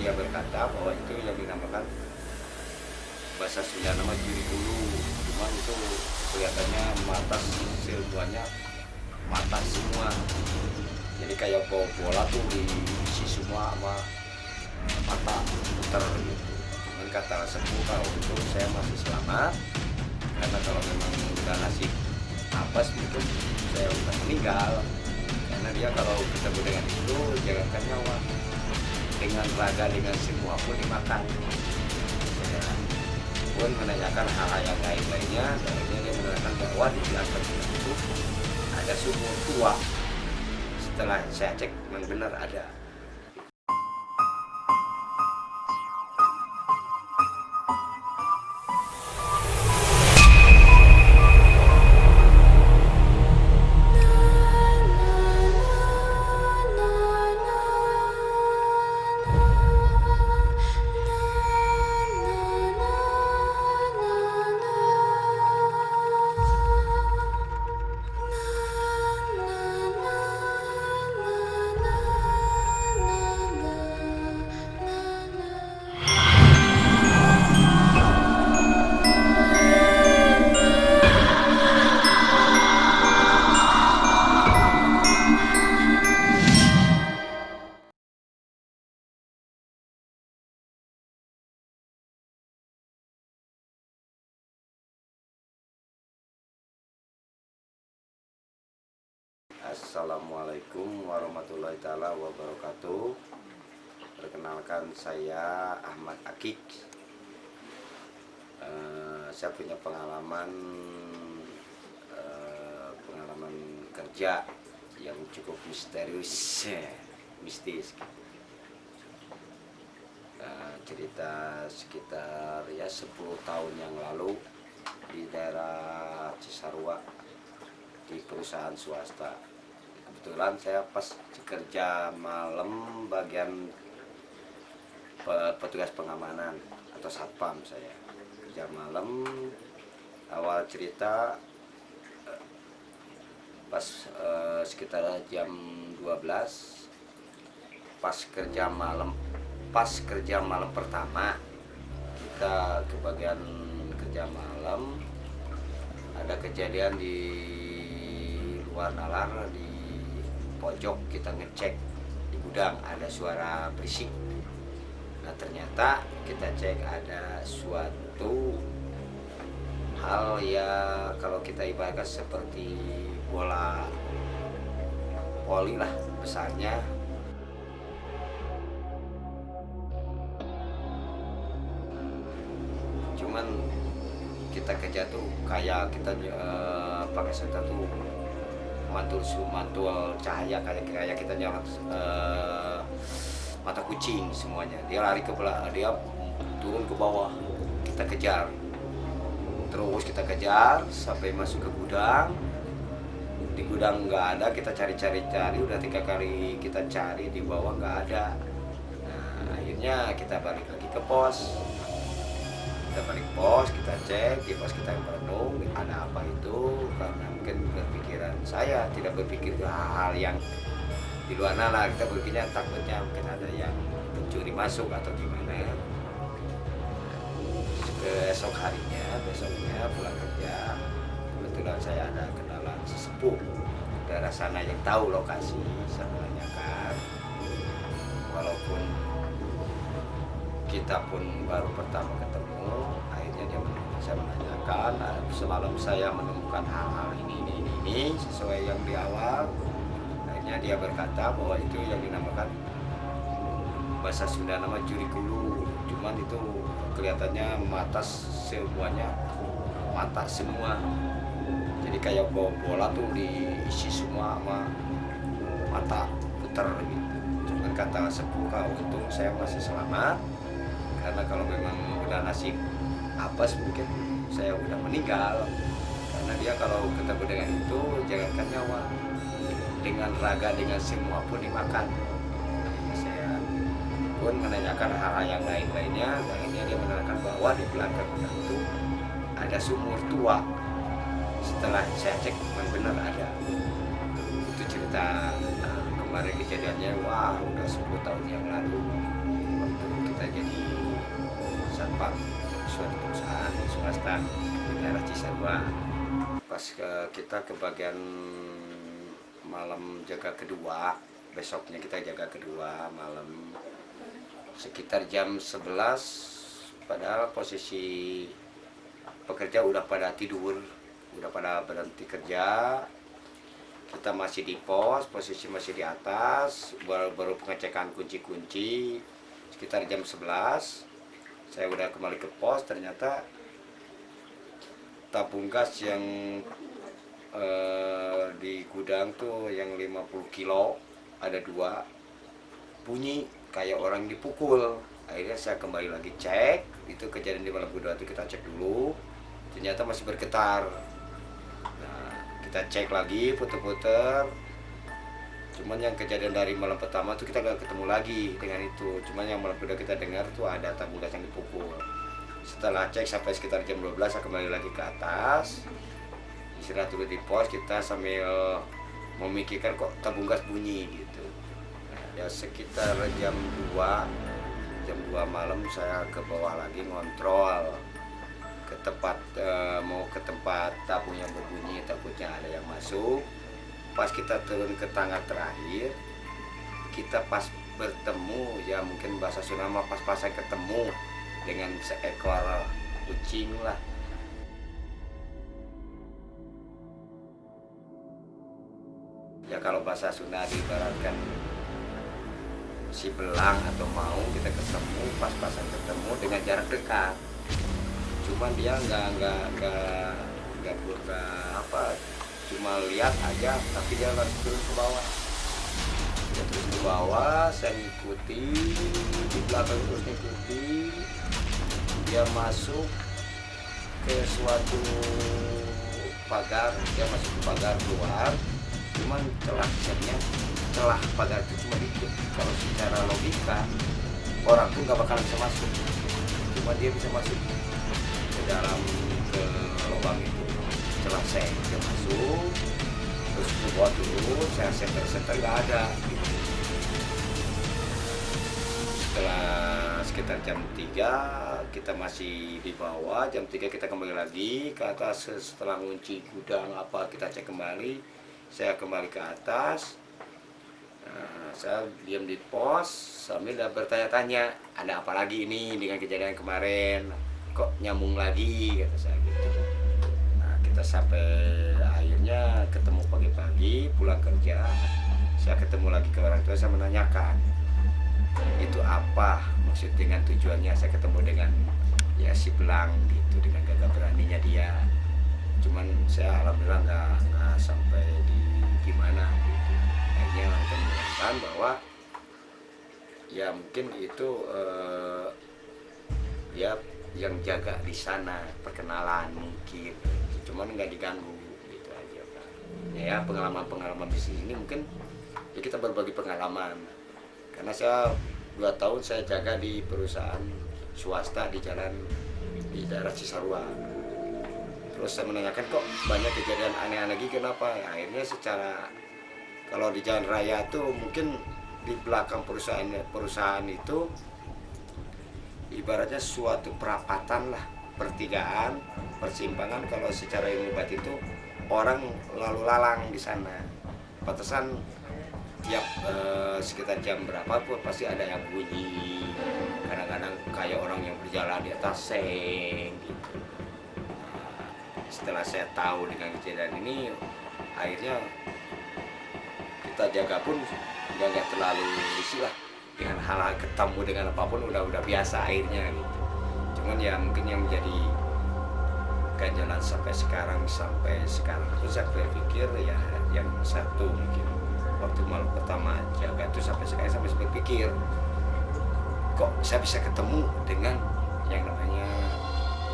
dia berkata bahwa itu yang dinamakan bahasa Sunda nama juri bulu, cuman itu kelihatannya mata semuanya mata semua, jadi kayak bola tuh diisi semua sama mata putar gitu. Cuman kata sepuh kalau untuk saya masih selamat, karena kalau memang udah nasib apes mungkin saya udah meninggal, karena dia kalau ketemu dengan itu jangankan nyawa, dengan raga dengan semua pun dimakan. Saya pun menanyakan hal-hal yang lain-lainnya, dan akhirnya dia menerangkan bahwa di belakang itu ada sumur tua. Setelah saya cek memang benar ada. Assalamualaikum warahmatullahi taala wabarakatuh. Perkenalkan, saya Ahmad Akik. Saya punya pengalaman kerja yang cukup misterius, mistis. Cerita sekitar 10 tahun yang lalu di daerah Cisarua, di perusahaan swasta. Kebetulan saya pas kerja malam bagian petugas pengamanan atau satpam. Saya kerja malam. Awal cerita pas sekitar jam 12, pas kerja malam pertama, kita ke bagian kerja malam, ada kejadian di luar nalar, di pojok kita ngecek di gudang ada suara berisik. Nah ternyata kita cek ada suatu hal ya, kalau kita ibaratkan seperti bola voli lah besarnya. Cuman kita kerja tuh kayak kita pakai senjata tuh mantul cahaya, kayak kita nyala mata kucing semuanya. Dia lari ke belakang, dia turun ke bawah, kita kejar. Terus kita kejar sampai masuk ke gudang. Di gudang nggak ada, kita cari, udah 3 kali kita cari di bawah nggak ada. Nah akhirnya kita balik lagi ke pos. Kita cek di pos kita yang penuh, ada apa itu, karena mungkin berpikiran saya tidak berpikir ke hal-hal yang di luar nalar. Kita berpikirnya takutnya mungkin ada yang pencuri masuk atau gimana. Besoknya pulang kerja, kebetulan saya ada kenalan sesepuh daerah sana yang tahu lokasi. Saya menanyakan, walaupun kita pun baru pertama ketemu, akhirnya saya menanyakan, semalam saya menemukan hal-hal ini sesuai yang di awal. Akhirnya dia berkata bahwa itu yang dinamakan bahasa Sunda nama juri bulu, cuman itu kelihatannya mata semuanya mata semua, jadi kayak bola tuh diisi semua sama mata putar gitu. Cuman kata sepuh kalau untung saya masih selamat, karena kalau memang udah nasib apes mungkin saya udah meninggal, karena dia kalau ketemu dengan itu jangankan nyawa, dengan raga dengan semua pun dimakan. Saya pun menanyakan hal-hal yang lainnya, dan akhirnya dia menerangkan bahwa di belakang itu ada sumur tua. Setelah saya cek memang benar ada. Itu cerita kemarin kejadiannya, wah udah 10 tahun yang lalu. Waktu swasta di daerah Cisarua. Pas kita ke bagian malam jaga kedua, besoknya kita jaga kedua malam sekitar jam 11, padahal posisi pekerja udah pada tidur, udah pada berhenti kerja. Kita masih di pos, posisi masih di atas, baru pengecekan kunci-kunci sekitar jam 11. Saya udah kembali ke pos, ternyata tabung gas yang di gudang tuh yang 50 kilo ada 2 bunyi kayak orang dipukul. Akhirnya saya kembali lagi cek, itu kejadian di malam kedua itu kita cek dulu, ternyata masih bergetar. Nah, kita cek lagi, puter-puter. Cuman yang kejadian dari malam pertama tuh kita gak ketemu lagi dengan itu. Cuman yang malam kedua kita dengar tuh ada tabung gas yang dipukul. Setelah cek sampai sekitar jam 12 saya kembali lagi ke atas. Istirahat dulu di pos, kita sambil memikirkan kok tabung gas bunyi gitu. Nah, ya sekitar jam 2 malam saya ke bawah lagi ngontrol ke tempat mau ke tempat tabung yang berbunyi, takutnya ada yang masuk. Pas kita turun ke tangga terakhir, kita pas bertemu, ya mungkin bahasa Sunda pas saya ketemu dengan seekor kucing lah. Ya kalau bahasa Sunda diibaratkan si belang atau maung, kita ketemu pas-pasan ketemu dengan jarak dekat. Cuman dia nggak apa, cuma lihat aja, tapi dia langsung turun ke bawah. Dia terus ke bawah, saya ngikuti di belakang, terus ngikuti. Dia masuk ke suatu pagar, dia masuk ke pagar keluar. Cuman celah pagar itu cuma dikit. Kalau secara logika orang tuh nggak bakalan bisa masuk, cuma dia bisa masuk ke dalam ke lubang itu. Setelah saya dia masuk, terus ke bawah dulu, saya center nggak ada gitu. Setelah sekitar jam 3 kita masih di bawah, jam 3 kita kembali lagi ke atas. Setelah ngunci gudang apa kita cek kembali, saya kembali ke atas. Nah, saya diam di pos sambil bertanya-tanya, ada apa lagi ini dengan kejadian kemarin, kok nyambung lagi, kata saya gitu. Nah, kita sampai akhirnya ketemu pagi-pagi pulang kerja, saya ketemu lagi ke orang tua, saya menanyakan itu apa maksud dengan tujuannya saya ketemu dengan ya si belang gitu, dengan gagah beraninya dia. Cuman saya alhamdulillah nggak sampai di gimana gitu. Akhirnya kita menemukan bahwa ya mungkin itu ya yang jaga di sana, perkenalan mungkin, cuman nggak diganggu gitu aja Pak. Ya pengalaman di sini mungkin ya kita berbagi pengalaman, karena saya 2 tahun saya jaga di perusahaan swasta di daerah Cisarua. Terus saya menanyakan kok banyak kejadian aneh-aneh lagi, kenapa? Ya, akhirnya secara kalau di jalan raya tuh mungkin di belakang perusahaan itu ibaratnya suatu perapatan lah, pertigaan, persimpangan. Kalau secara ilmu bat itu orang lalu lalang di sana. Pantesan tiap sekitar jam berapa pun pasti ada yang bunyi. Kadang-kadang kayak orang yang berjalan di atas seng gitu. Setelah saya tahu dengan kejadian ini, akhirnya kita jaga pun nggak terlalu risih lah dengan hal-hal, ketemu dengan apapun udah biasa akhirnya gitu. Cuman ya mungkin yang menjadi ganjalan sampai sekarang itu saya berpikir ya yang satu, mungkin waktu malam pertama jaga itu sampai berpikir kok saya bisa ketemu dengan yang namanya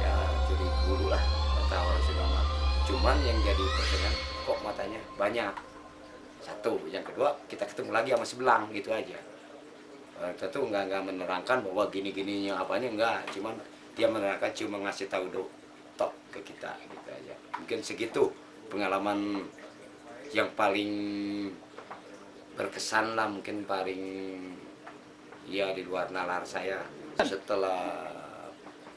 ya juri guru lah kata orang Sunda. Cuman yang jadi pertanyaan kok matanya banyak, satu. Yang kedua kita ketemu lagi sama si belang gitu aja. Kita tuh nggak menerangkan bahwa gini-gininya apanya, enggak, cuman dia menerangkan, cuma ngasih tahu tok ke kita gitu aja. Mungkin segitu pengalaman yang paling berkesan lah, mungkin paling ya di luar nalar saya. Setelah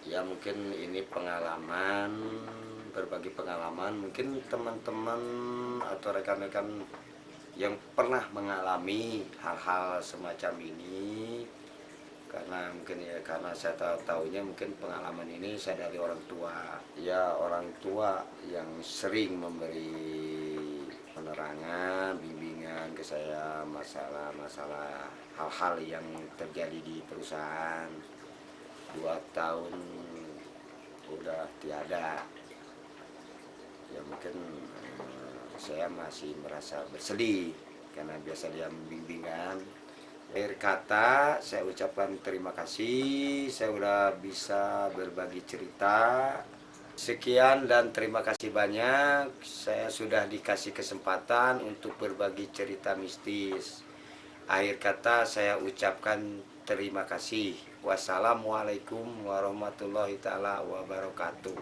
Ya mungkin ini pengalaman, berbagi pengalaman, mungkin teman-teman atau rekan-rekan yang pernah mengalami hal-hal semacam ini, karena mungkin ya karena saya tahunya mungkin pengalaman ini saya dari orang tua, ya orang tua yang sering memberi penerangan, bimbingan ke saya masalah-masalah hal-hal yang terjadi di perusahaan. 2 tahun udah tiada, ya mungkin saya masih merasa bersedih karena biasa dia membimbingan. Akhir kata saya ucapkan terima kasih, saya udah bisa berbagi cerita. Sekian dan terima kasih banyak, saya sudah dikasih kesempatan untuk berbagi cerita mistis. Akhir kata saya ucapkan terima kasih. Wassalamualaikum warahmatullahi taala wabarakatuh.